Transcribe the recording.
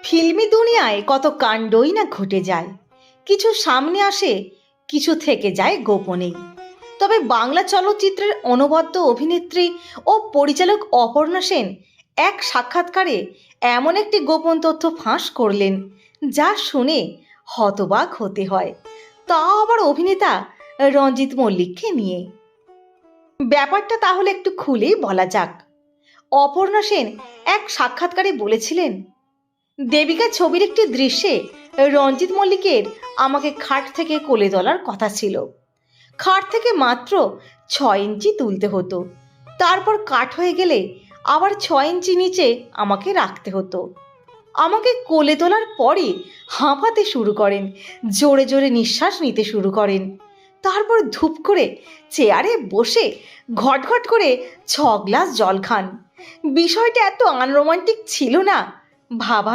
ফিল্মি দুনিয়ায় কত কাণ্ডই না ঘটে যায়। কিছু সামনে আসে, কিছু থেকে যায় গোপনেই। তবে বাংলা চলচ্চিত্রের অনবদ্য অভিনেত্রী ও পরিচালক অপর্ণা সেন এক সাক্ষাৎকারে এমন একটি গোপন তথ্য ফাঁস করলেন, যা শুনে হতবাক হতে হয়, তাও আবার অভিনেতা রঞ্জিত মল্লিককে নিয়ে। ব্যাপারটা তাহলে একটু খুলেই বলা যাক। অপর্ণা সেন এক সাক্ষাৎকারে বলেছিলেন, দেবিকা ছবির একটি দৃশ্যে রঞ্জিত মল্লিকের আমাকে খাট থেকে কোলে তোলার কথা ছিল। খাট থেকে মাত্র 6 ইঞ্চি তুলতে হতো, তারপর কাট হয়ে গেলে আবার 6 ইঞ্চি নিচে আমাকে রাখতে হতো। আমাকে কোলে তোলার পরে হাঁপাতে শুরু করেন, জোরে জোরে নিঃশ্বাস নিতে শুরু করেন, তারপর ধূপ করে চেয়ারে বসে ঘটঘট করে 6 গ্লাস জল খান। বিষয়টা এত আনরোমান্টিক ছিল না, ভাবা